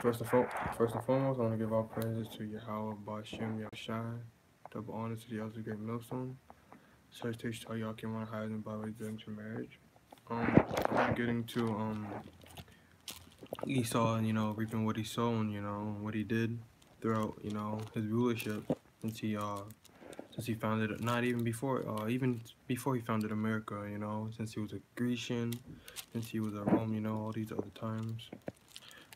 First and foremost, I want to give all praises to Yahweh, Bashem, Yahshai, double honor to the elders of Great Millstone. Salutation to all y'all came on higher than by way during your marriage. I'm getting to Esau, and reaping what he sown, what he did throughout, his rulership since he founded it. Not even before he founded America, since he was a Grecian, since he was a Rome, all these other times.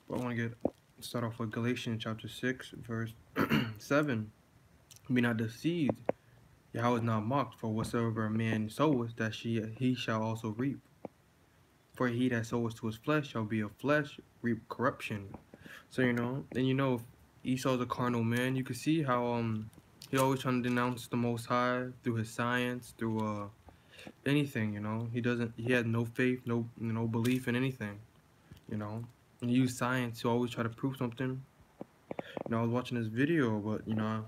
But I want to start off with Galatians chapter 6, verse 7. Be not deceived, Yahweh is not mocked, for whatsoever a man soweth, that he shall also reap. For he that soweth to his flesh shall be of flesh, reap corruption. So and Esau's a carnal man. You can see how he always trying to denounce the Most High through his science, through anything. He had no faith, no belief in anything. And he used science to always try to prove something. I was watching this video, but I'm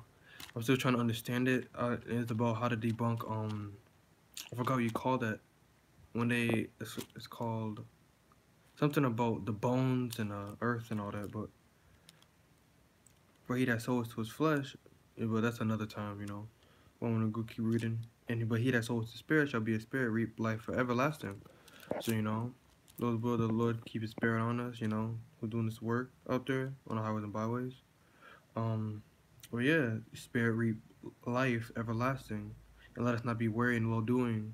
still trying to understand it. It's about how to debunk I forgot what you call that. It's called something about the bones and earth and all that. But for he that sows to his flesh, but that's another time. I'm gonna go keep reading. But he that sows to spirit shall be a spirit, reap life for everlasting. So Lord will the Lord keep his spirit on us. Who's doing this work out there on the highways and byways. Well, yeah, spirit reap life everlasting, and let us not be weary in well doing.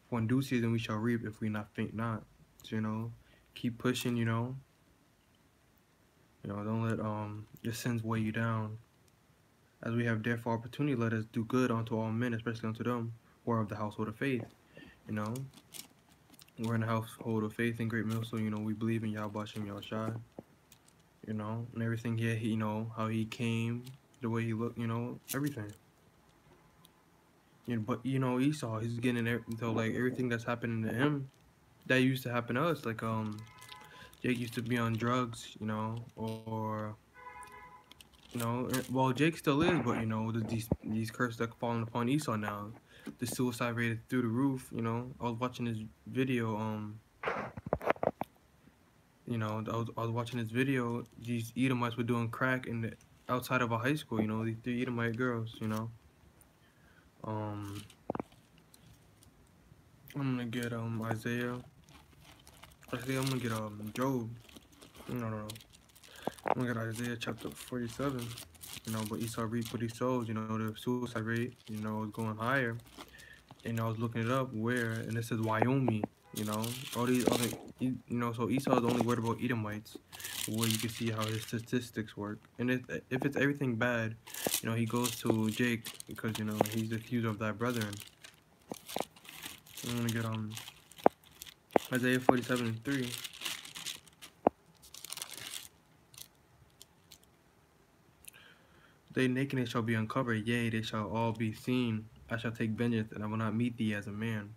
For in due season we shall reap if we not faint not. So, keep pushing. Don't let your sins weigh you down. As we have therefore opportunity, let us do good unto all men, especially unto them who are of the household of faith. We're in the household of faith in Great Millstone. We believe in Yahweh Shem Yahushai. And everything here. How he came, the way he looked. Everything. But Esau, he's getting into like everything that's happening to him that used to happen to us. Like Jake used to be on drugs, or well, Jake still is, but these curses that falling upon Esau now. The suicide rate is through the roof. I was watching this video. I was watching this video. These Edomites were doing crack outside of a high school. These 3 Edomite girls. I'm gonna get Isaiah. Actually, I'm gonna get Job. No. I'm gonna get Isaiah chapter 47. But Esau reaped what he sows. The suicide rate, is going higher. And I was looking it up and it says Wyoming. All these other, so Esau is only worried about Edomites, where you can see how his statistics work. And if it's everything bad, he goes to Jake because he's the accuser of thy brethren. I'm gonna get Isaiah 47:3. They nakedness shall be uncovered, yea, they shall all be seen. I shall take vengeance, and I will not meet thee as a man.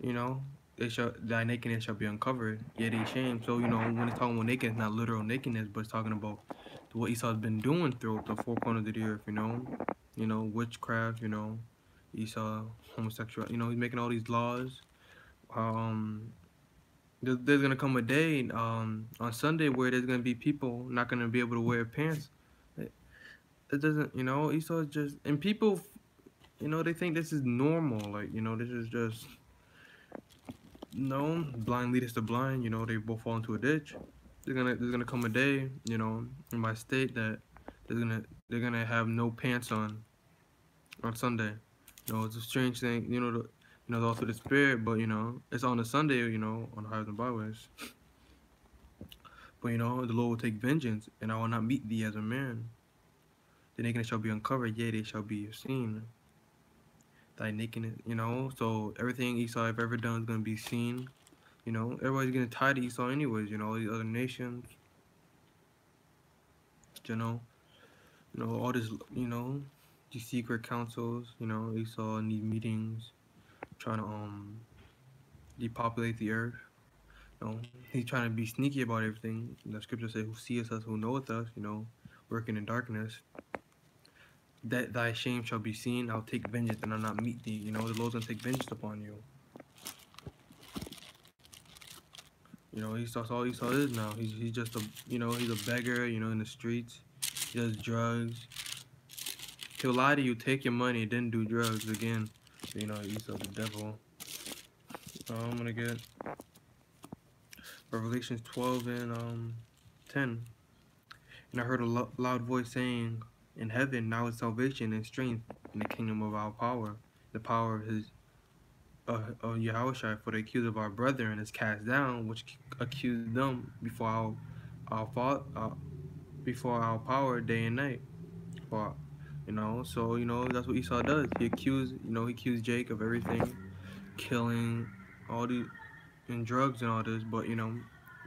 Thy nakedness shall be uncovered, yea, they shame. So, when it's talking about nakedness, not literal nakedness, but it's talking about what Esau's been doing throughout the 4 corners of the earth, witchcraft, Esau, homosexual, he's making all these laws. There's gonna come a day on Sunday where there's gonna be people not gonna be able to wear pants. It doesn't, Esau is just, and people, they think this is normal. Like, this is just, blind leaders to blind. They both fall into a ditch. There's gonna come a day, in my state that they're gonna have no pants on Sunday. It's a strange thing. Also the spirit, but it's on a Sunday. On the highways and byways. But the Lord will take vengeance, and I will not meet thee as a man. The nakedness shall be uncovered, yea, they shall be seen. Thy nakedness, so everything Esau have ever done is gonna be seen. Everybody's getting tired of Esau anyways. All these other nations. All this. These secret councils. Esau need meetings, trying to depopulate the earth. He's trying to be sneaky about everything. The scripture says, "Who seeth us, who knoweth us?" Working in darkness. That thy shame shall be seen. I'll take vengeance and I'll not meet thee. The Lord's gonna take vengeance upon you. You know, Esau's all Esau is now. He's just a, you know, he's a beggar. You know, in the streets, he does drugs. He'll lie to you, take your money, then do drugs again. So, you know, Esau's the devil. I'm gonna get Revelations 12 and 10. And I heard a loud voice saying, "In heaven now is salvation and strength in the kingdom of our power, the power of his of Yahushua. For the accuser of our brethren is cast down, which accused them our fault before our power day and night." For you know, so you know that's what Esau does. He accused Jake of everything, killing, all the and drugs and all this. But you know,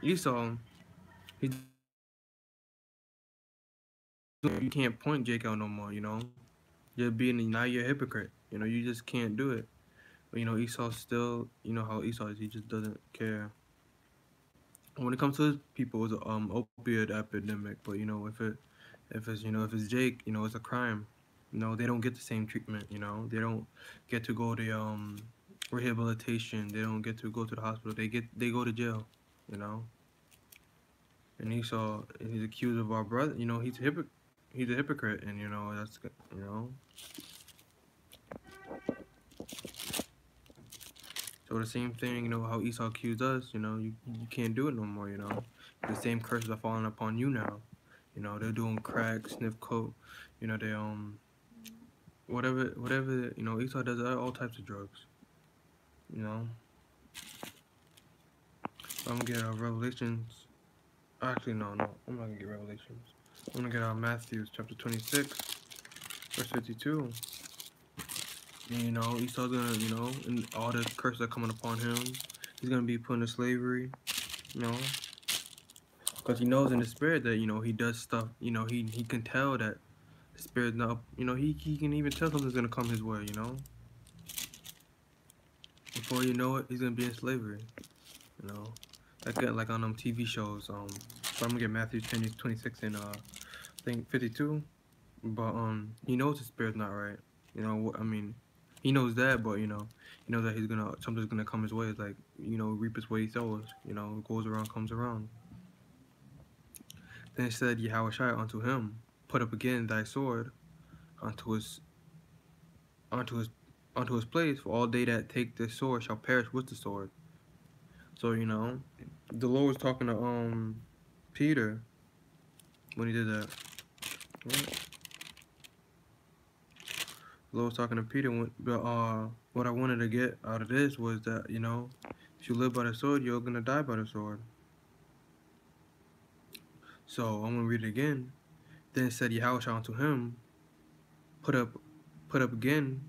Esau, he you can't point Jake out no more. You know, now you're a hypocrite. You know, you just can't do it. But you know, Esau still, you know how Esau is. He just doesn't care. When it comes to his people, it's a opioid epidemic. But you know, if it's Jake, you know, it's a crime. You know, they don't get the same treatment. You know, they don't get to go to rehabilitation. They don't get to go to the hospital. They go to jail. You know, and he's accused of our brother. You know, he's a hypocrite, and you know that's you know. So the same thing, you know, how Esau accused us, you know, you can't do it no more, you know. The same curses are falling upon you now. You know, they're doing crack, sniff coke, you know, they whatever, you know, Esau does all types of drugs, you know. I'm gonna get Revelations. Actually, no, I'm not gonna get Revelations. I'm gonna get Matthew chapter 26, verse 52. And, you know, Esau's gonna, you know, and all the curses are coming upon him. He's gonna be put into slavery, you know. Because he knows in the spirit that, you know, he does stuff, you know, he can tell that the spirit's not, you know, he can even tell something's going to come his way, you know. Before you know it, he's going to be in slavery, you know. Like on TV shows, so I'm going to get Matthew 26 and, I think 52. But, he knows the spirit's not right, you know, I mean, he knows that, but, you know, he knows that something's going to come his way. It's like, you know, reap his way he sows, you know, what goes around comes around. Then said Yahushua unto him, "Put up again thy sword unto his unto his unto his place, for all they that take this sword shall perish with the sword." So, you know, the Lord was talking to Peter when he did that. Right? The Lord was talking to Peter but what I wanted to get out of this was that, you know, if you live by the sword, you're gonna die by the sword. So I'm gonna read it again. Then said Yahushua unto him, Put up again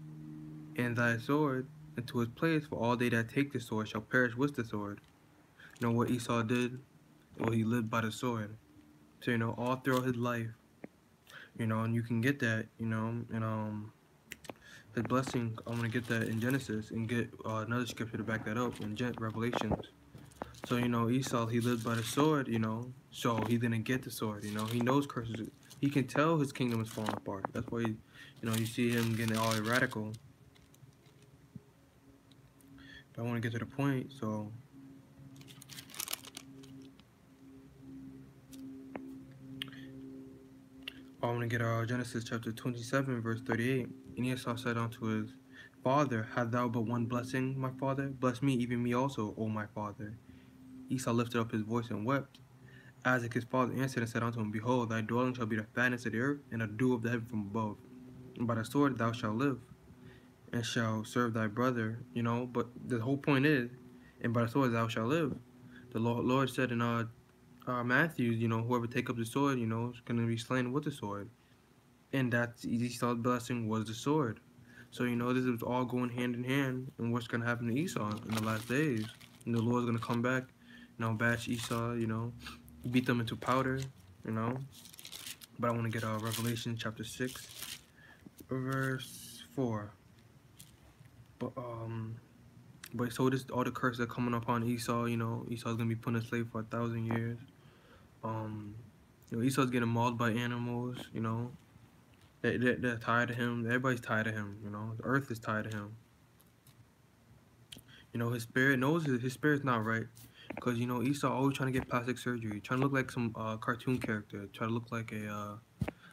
and thy sword into his place, for all they that take the sword shall perish with the sword. You know what Esau did? Well, he lived by the sword. So, you know, all throughout his life, you know, and you can get that, you know, and his blessing, I'm gonna get that in Genesis and get another scripture to back that up in Revelations. So, you know, Esau, he lived by the sword, you know, so he didn't get the sword, you know, he knows curses. He can tell his kingdom is falling apart. That's why, you know, you see him getting all radical. But I want to get to the point, so I want to get Genesis chapter 27, verse 38. And Esau said unto his father, Hast thou but one blessing, my father? Bless me, even me also, O my father. Esau lifted up his voice and wept. Isaac his father answered and said unto him, Behold, thy dwelling shall be the fatness of the earth, and the dew of the heaven from above. And by the sword thou shalt live, and shalt serve thy brother. You know, but the whole point is, and by the sword thou shalt live. The Lord said in Matthew, you know, whoever take up the sword, you know, is going to be slain with the sword. And that's Esau's blessing was the sword. So, you know, this is all going hand in hand in what's going to happen to Esau in the last days. And the Lord's going to come back, you know, bash Esau, you know, beat them into powder, you know. But I want to get Revelation chapter 6, verse 4. But so this all the curses are coming upon Esau, you know, Esau's going to be put in slave for 1,000 years. You know, Esau's getting mauled by animals, you know. They're tired of him. Everybody's tired of him, you know. The earth is tired of him. You know, his spirit knows his spirit's not right. Because, Esau always trying to get plastic surgery, trying to look like some cartoon character, try to look like a,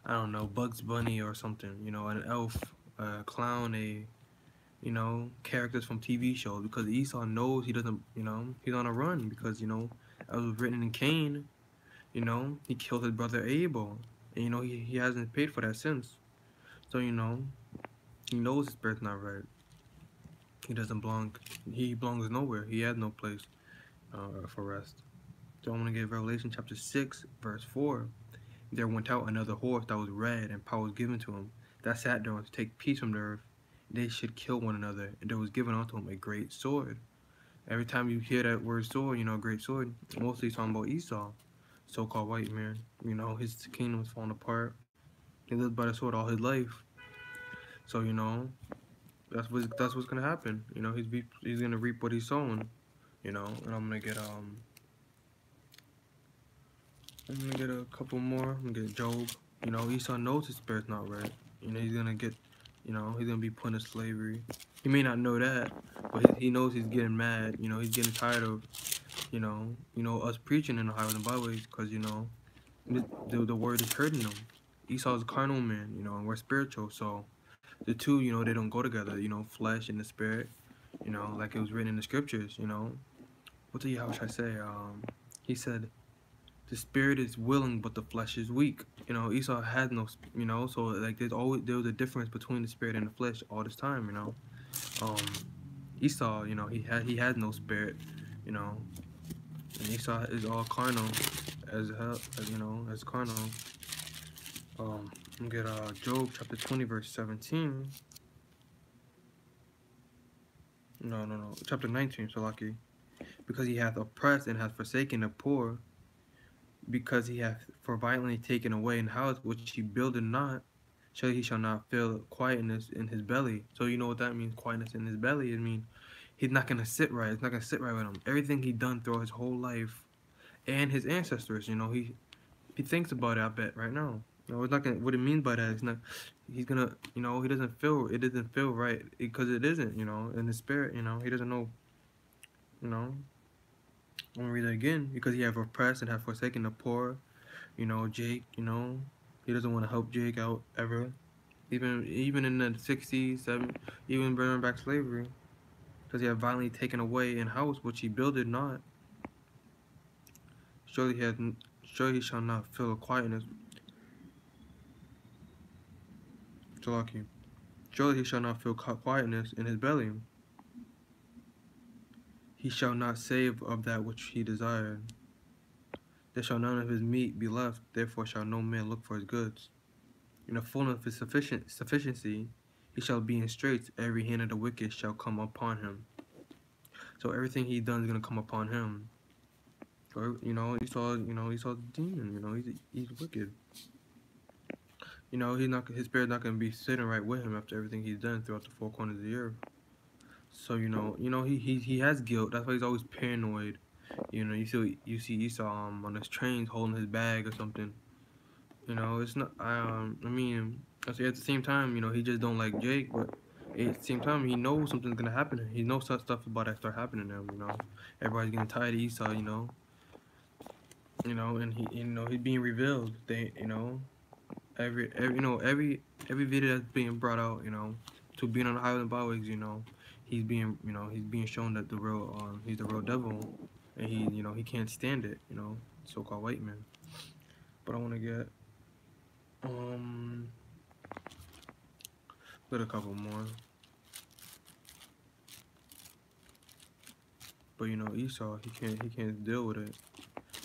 I don't know, Bugs Bunny or something, an elf, a clown, characters from TV shows. Because Esau knows he doesn't, he's on a run because, as was written in Cain, he killed his brother Abel. And, he hasn't paid for that since. So, he knows his spirit's not right. He doesn't belong, he belongs nowhere. He has no place for rest. So I'm going to get Revelation chapter 6, verse 4. There went out another horse that was red, and power was given to him, that sat down to take peace from the earth. They should kill one another, and there was given unto him a great sword. Every time you hear that word sword, great sword, mostly talking about Esau, so-called white man. His kingdom was falling apart. He lived by the sword all his life. So, that's what's gonna happen. He's gonna reap what he's sowing. And I'm gonna get a couple more. I'm gonna get Job. Esau knows his spirit's not right. He's gonna get, he's gonna be put in slavery. He may not know that, but he knows he's getting mad. He's getting tired of, us preaching in the highways and byways, because the word is hurting him. Esau's a carnal man, and we're spiritual, so the two, they don't go together. Flesh and the spirit, like it was written in the scriptures. What do you how should I say? He said, the spirit is willing, but the flesh is weak. Esau had no, so like there was a difference between the spirit and the flesh all this time. Um, Esau, he had no spirit, and Esau is all carnal, as hell, as carnal. I'm gonna get Job chapter 20 verse 17. No, chapter 19. So lucky, because he hath oppressed and hath forsaken the poor, because he hath for violently taken away an house which he builded not, surely he shall not feel quietness in his belly. So you know what that means, quietness in his belly? It means he's not gonna sit right. It's not gonna sit right with him. Everything he done throughout his whole life, and his ancestors, he thinks about it, I bet, right now. It's not gonna. What it means by that is not. He's gonna. He doesn't feel. It doesn't feel right because it isn't. In his spirit. He doesn't know. I'm gonna read it again. Because he have oppressed and have forsaken the poor. Jake. He doesn't want to help Jake out ever. Even in the 60s, 70s, even bringing back slavery. Because he have violently taken away an house which he builded not. Surely he shall not feel a quietness. Salaki. Surely he shall not feel quietness in his belly. He shall not save of that which he desired. There shall none of his meat be left, therefore shall no man look for his goods. In the fullness of his sufficiency, he shall be in straits, every hand of the wicked shall come upon him. So everything he done is gonna come upon him. Or he saw the demon, he's wicked. His spirit's not gonna be sitting right with him after everything he's done throughout the four corners of the earth. So he has guilt. That's why he's always paranoid. You see Esau on his trains holding his bag or something. It's not. I mean, at the same time, he just don't like Jake, but at the same time, he knows something's gonna happen. He knows such stuff about that start happening to him. Everybody's getting tired of Esau. And he's being revealed. Every video that's being brought out, to being on the highways and byways, he's being shown that he's the real devil, and he can't stand it, so-called white man. But I want to get a couple more. But Esau, he can't deal with it.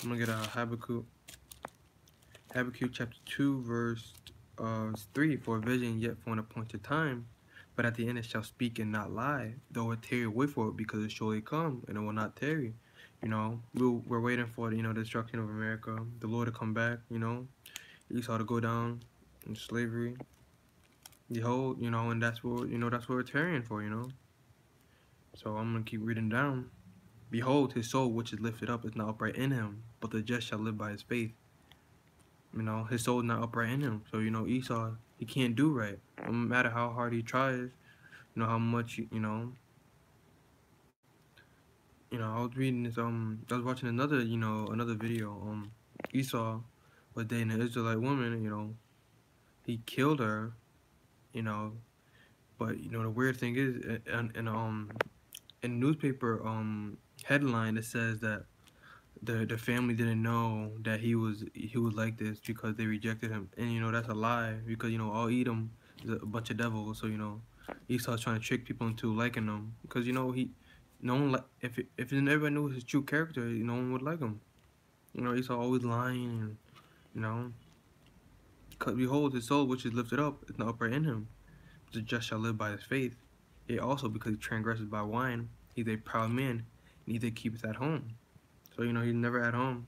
I'm gonna get a Habakkuk chapter 2 verse 3. For a vision yet for an appointed time, but at the end it shall speak and not lie. Though it tarry, wait for it, because it surely come, and it will not tarry. We're waiting for the destruction of America, the Lord to come back. Esau to go down in slavery. Behold, and that's what we're tarrying for. So I'm gonna keep reading down. Behold, his soul which is lifted up is not upright in him, but the just shall live by his faith. His soul is not upright in him. So, Esau, he can't do right. No matter how hard he tries, how much, I was reading this. I was watching another, another video. Esau was dating an Israelite woman. He killed her. You know, but the weird thing is, in newspaper headline, it says that the family didn't know that he was like this because they rejected him, and that's a lie because all Edom is a bunch of devils. So Esau's trying to trick people into liking him because no one like if everybody knew his true character, no one would like him. Esau always lying, and you know, because behold, his soul which is lifted up is not upright in him. The just shall live by his faith. Yea, also because he transgresses by wine, he's a proud man, neither keepeth at home. So he's never at home.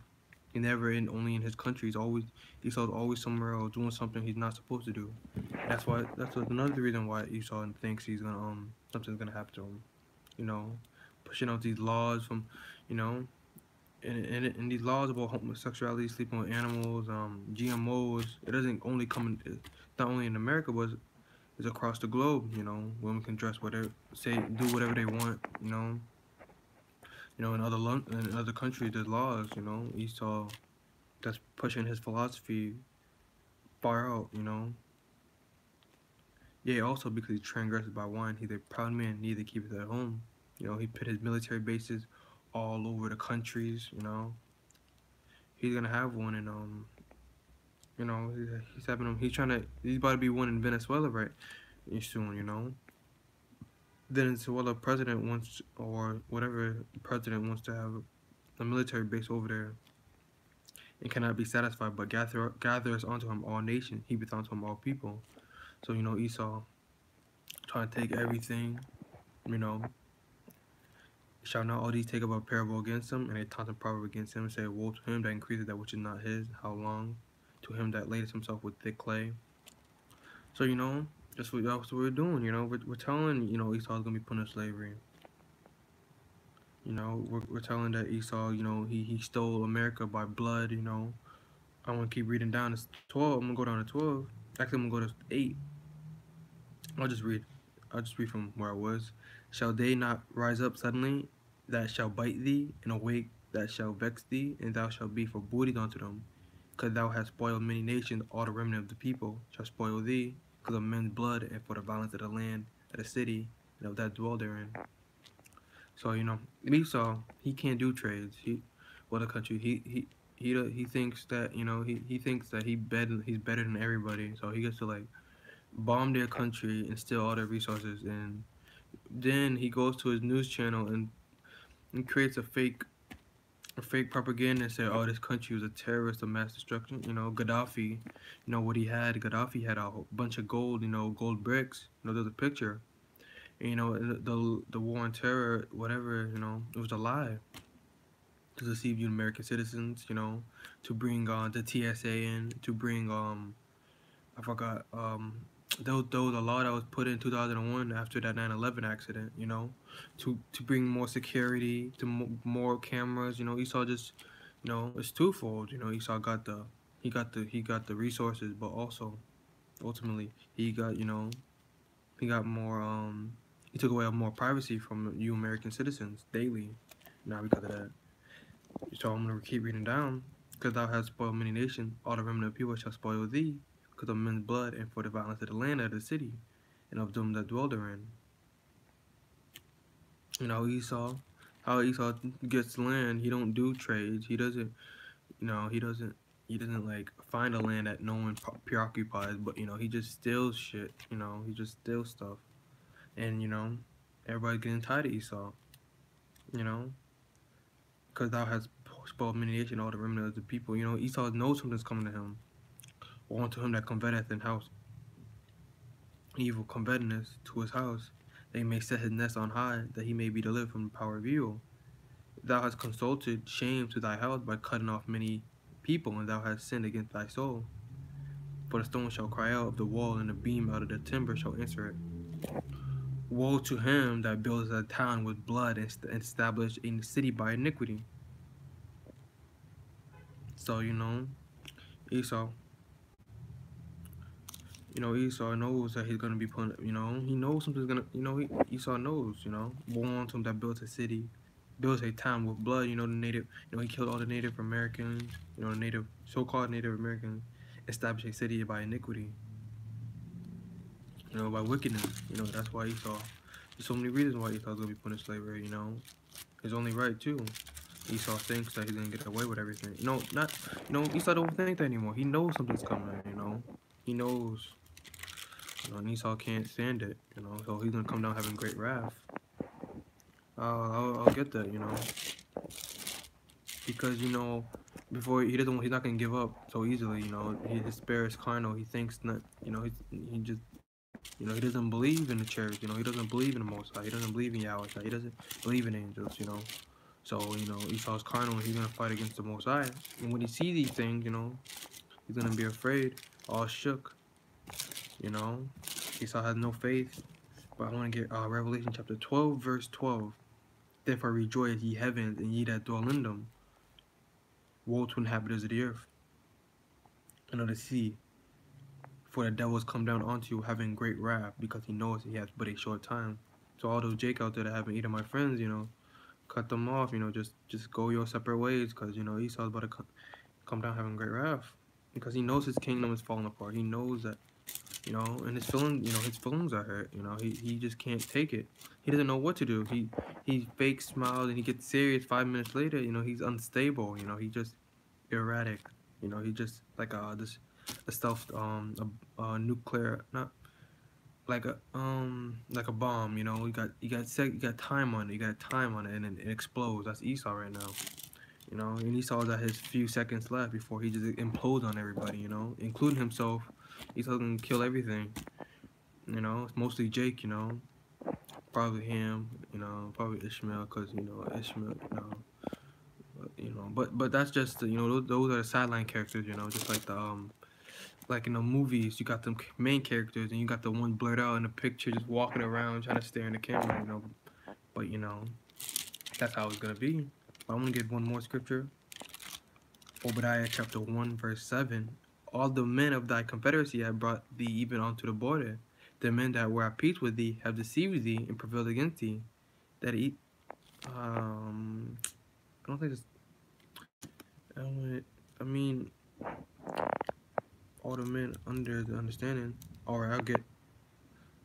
He never only in his country. Esau's always somewhere else doing something he's not supposed to do. That's another reason why Esau thinks he's gonna something's gonna happen to him. You know, pushing out these laws from, you know, and these laws about homosexuality, sleeping with animals, GMOs. It doesn't only come in, not only in America, but it's across the globe. Women can dress whatever, do whatever they want. In other countries, there's laws. Esau that's pushing his philosophy far out. Yeah, also because he transgresses by wine, he's a proud man, neither keepeth at home. He put his military bases all over the countries. He's gonna have one, and he's having them. He's about to be one in Venezuela right soon. Venezuela president wants, or whatever president wants to have a military base over there, and cannot be satisfied, but gathers unto him all nations, heapeth unto him all people. So Esau trying to take everything. Shall not all these take up a parable against him, and a taunting proverb against him, and say, woe to him that increaseth that which is not his, how long? To him that ladeth himself with thick clay. So that's what we're doing. We're telling Esau's gonna be put in slavery. We're telling that Esau, he stole America by blood. I'm gonna keep reading down. It's 12. I'm gonna go down to 12. Actually, I'm gonna go to 8. I'll just read. I'll just read from where I was. Shall they not rise up suddenly, that shall bite thee, and awake that shall vex thee, and thou shalt be for booty unto them? Because thou hast spoiled many nations, all the remnant of the people shall spoil thee, because of men's blood, and for the violence of the land, of the city, and of that dwell therein. So Esau, he can't do trades. The country, he thinks that he thinks that he's better than everybody. So he gets to like bomb their country and steal all their resources, and then he goes to his news channel and creates a fake propaganda and say, oh, this country was a terrorist of mass destruction. Gaddafi, what he had. Gaddafi had a whole bunch of gold, gold bricks. There's a picture. And, the war on terror, whatever, it was a lie to deceive you American citizens. To bring the TSA in, to bring I forgot there was a law that was put in 2001 after that 9/11 accident. To bring more security, to more cameras. Esau just it's twofold. Esau got the resources, but also ultimately he got more he took away more privacy from you American citizens daily. Now because of that. So I'm gonna keep reading down. Because thou hast spoiled many nations, all the remnant of people shall spoil thee, because of men's blood, and for the violence of the land of the city, and of them that dwell therein. How Esau gets land. He don't do trades. He doesn't. He doesn't like find a land that no one preoccupies. But he just steals shit. He just steals stuff, and everybody's getting tired of Esau. Because thou hast spoiled many nations, all the remnant of the people. Esau knows something's coming to him. Or unto him that coveteth in house evil covetousness to his house, that he may set his nest on high, that he may be delivered from the power of evil. Thou hast consulted shame to thy house by cutting off many people, and thou hast sinned against thy soul. For the stone shall cry out of the wall, and the beam out of the timber shall answer it. Woe to him that builds a town with blood and establish a city by iniquity. So Esau. Esau knows that he's gonna be put. He knows something's gonna. Esau knows. Woe unto him that built a city builds a town with blood. You know, the native. You know, he killed all the Native Americans. You know, the native, so-called Native Americans, established a city by iniquity. You know, by wickedness. You know, that's why Esau. There's so many reasons why Esau's gonna be put in slavery. You know, it's only right too. Esau thinks that he's gonna get away with everything. You know, not. You know, Esau don't think that anymore. He knows something's coming. You know, he knows. You know, and Esau can't stand it. You know, so he's gonna come down having great wrath. I'll get that. You know, because you know, before he's not gonna give up so easily. You know, his spirit is carnal. He thinks not. You know, he just. You know, he doesn't believe in the church. You know, he doesn't believe in the Most High. He doesn't believe in Yahweh. He doesn't believe in angels. You know. So, you know, Esau's carnal and he's gonna fight against the Most High. And when he sees these things, you know, he's gonna be afraid, all shook, you know. Esau has no faith. But I wanna get Revelation chapter 12, verse 12. Therefore rejoice ye heavens and ye that dwell in them. Woe to inhabitants of the earth and of the sea. For the devil has come down onto you having great wrath because he knows he has but a short time. So all those Jake out there that haven't eaten my friends, you know, cut them off, you know, just go your separate ways because, you know, Esau's about to come down having great wrath because he knows his kingdom is falling apart. He knows that, you know, and his feelings are hurt. You know, he just can't take it. He doesn't know what to do. He fake smiles and he gets serious 5 minutes later. You know, he's unstable. You know, he just erratic. You know, he just like this a stealth a nuclear not like a bomb. You know, you got time on it. You got time on it, and it explodes. That's Esau right now. You know, and Esau got his few seconds left before he just implodes on everybody, you know, including himself. Esau's gonna kill everything, you know. It's mostly Jake, you know, probably him, you know, probably Ishmael, cause you know Ishmael, but that's just you know those are the sideline characters, you know, just like in the movies you got the main characters and you got the one blurred out in the picture just walking around trying to stare in the camera, you know, but you know that's how it's gonna be. I'm gonna give one more scripture. Obadiah chapter 1 verse 7. All the men of thy confederacy have brought thee even unto the border. The men that were at peace with thee have deceived thee and prevailed against thee. That eat I don't think it's I mean all the men under the understanding. Alright, I'm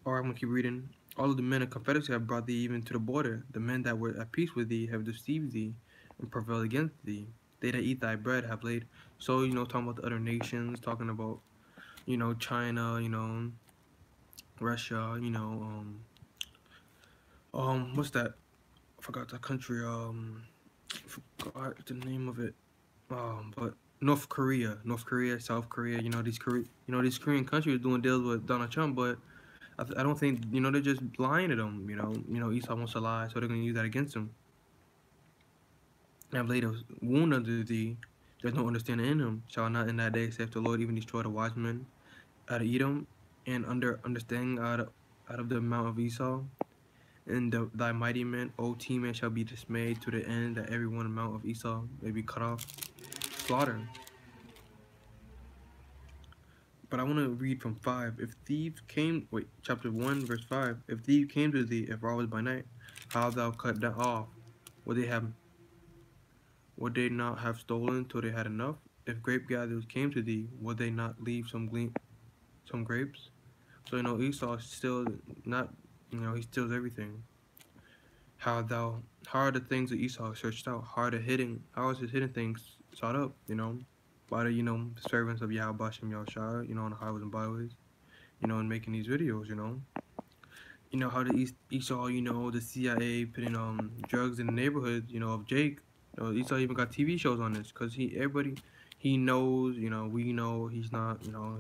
gonna keep reading. All of the men of confederacy have brought thee even to the border. The men that were at peace with thee have deceived thee and prevailed against thee. They that eat thy bread have laid. So, you know, talking about the other nations, talking about, you know, China, you know, Russia, you know, what's that? I forgot the country, forgot the name of it. But North Korea, South Korea, these Korean countries doing deals with Donald Trump, but I don't think, you know, they're just lying to them, Esau wants to lie, so they're gonna use that against him. Have laid a wound under thee, there's no understanding in him. Shall not in that day, saith the Lord, even destroy the wise men out of Edom, and understanding out of the mount of Esau, and thy mighty men, O T-man, shall be dismayed to the end that every one mount of Esau may be cut off, slaughter. But I want to read from 5. If thieves came, chapter 1, verse 5. If thieves came to thee, if robbers by night, how thou cut them off? Would they not have stolen till they had enough? If grape gatherers came to thee, would they not leave some grapes? So, you know, Esau still not, you know, he steals everything. How are the things of Esau searched out? How is his hidden things sought up, you know? By the, servants of Yahweh Bashem Yahushua, you know, on the highways and byways, you know, and making these videos, you know. You know, how the Esau, you know, the CIA putting drugs in the neighborhood, you know, of Jake. You know, Esau even got TV shows on this, because he knows, you know, we know he's not, you know,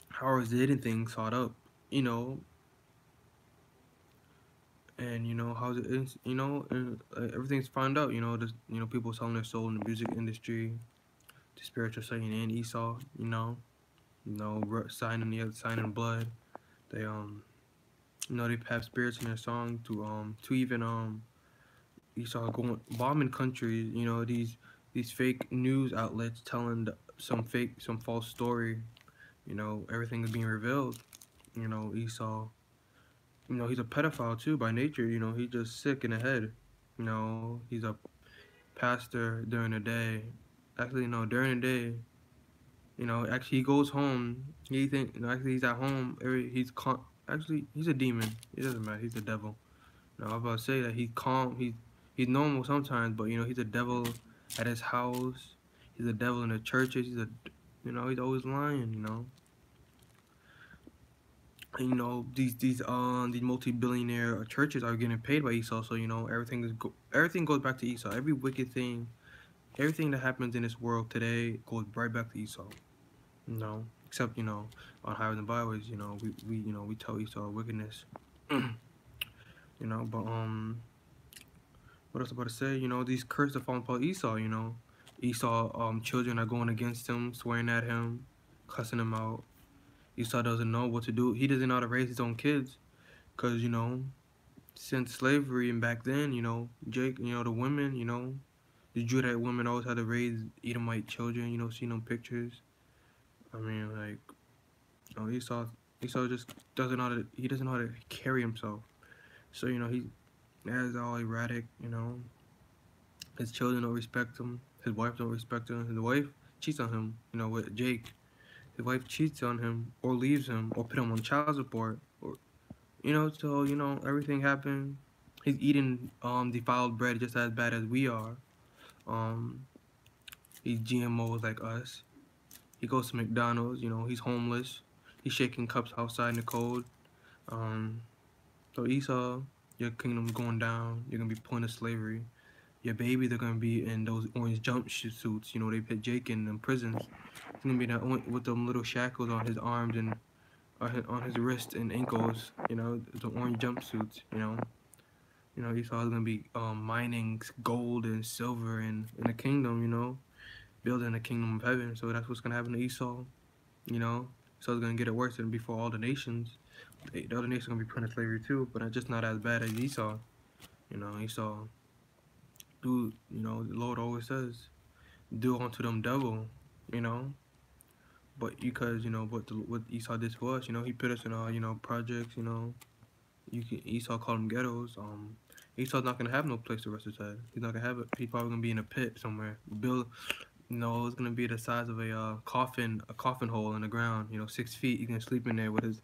how is the hidden things sought up, you know, and you know how's it is, you know, and everything's found out, you know, people selling their soul in the music industry, the spiritual Satan and Esau, signing blood. They they have spirits in their song to even Esau going bombing countries, you know, these fake news outlets telling some false story, you know, everything is being revealed, you know, Esau He's a pedophile too by nature. He's just sick in the head. He's a pastor during the day. Actually, no, during the day. Actually, he goes home. Actually, he's at home. Actually, he's a demon. It doesn't matter. He's a devil. I was about to say that he's calm. He's normal sometimes, but he's a devil at his house. He's a devil in the churches. He's always lying. And, these multi-billionaire churches are getting paid by Esau. So everything goes back to Esau. Every wicked thing, everything that happens in this world today goes right back to Esau. Except on highways and byways, we tell Esau wickedness. But what else about to say? These curses are falling upon Esau. Esau children are going against him, swearing at him, cussing him out. Esau doesn't know what to do. He doesn't know how to raise his own kids, cause since slavery and back then, Jake, the women, the Judite women always had to raise Edomite children. Seeing them pictures. I mean, like, Esau just doesn't know how to. He doesn't know how to carry himself. So he is all erratic. His children don't respect him. His wife don't respect him. His wife cheats on him. With Jake. His wife cheats on him or leaves him or put him on child support. Or so everything happened. He's eating defiled bread just as bad as we are. He's GMOs like us. He goes to McDonald's. He's homeless. He's shaking cups outside in the cold. So Esau, your kingdom's going down. You're gonna be put into slavery. Your babies are gonna be in those orange jumpsuits. They put Jake in them prisons. He's gonna be with them little shackles on his arms and on his wrists and ankles. The orange jumpsuits. Esau's gonna be mining gold and silver in the kingdom. Building the kingdom of heaven. So that's what's gonna happen to Esau. Esau's gonna get it worse than before all the nations. The other nations are gonna be put in slavery too, but it's just not as bad as Esau. Esau. The Lord always says, do unto them double, But because what Esau did to us, he put us in projects, Esau called them ghettos. Esau's not gonna have no place to rest his head. He's not gonna have it. He's probably gonna be in a pit somewhere. It's gonna be the size of a coffin hole in the ground. 6 feet. He's gonna sleep in there with his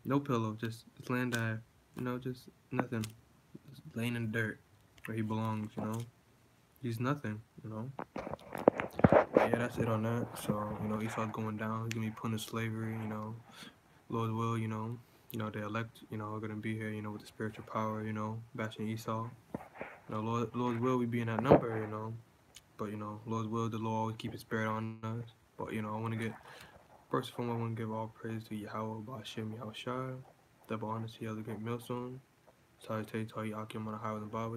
no pillow, just laying there. Just nothing, just laying in the dirt where he belongs. He's nothing. But yeah, that's it on that. So Esau's going down. He's gonna be put in slavery. Lord will. The elect. Are gonna be here. With the spiritual power. Bashing Esau. Lord's will we be in that number. But Lord's will, the Lord always keep His spirit on us. But I want to get first of all, I want to give all praise to Yahweh, Ba'ashem, Yahushua, double honor to the other great millstone. Salutation to all you Akim on the highway and byway.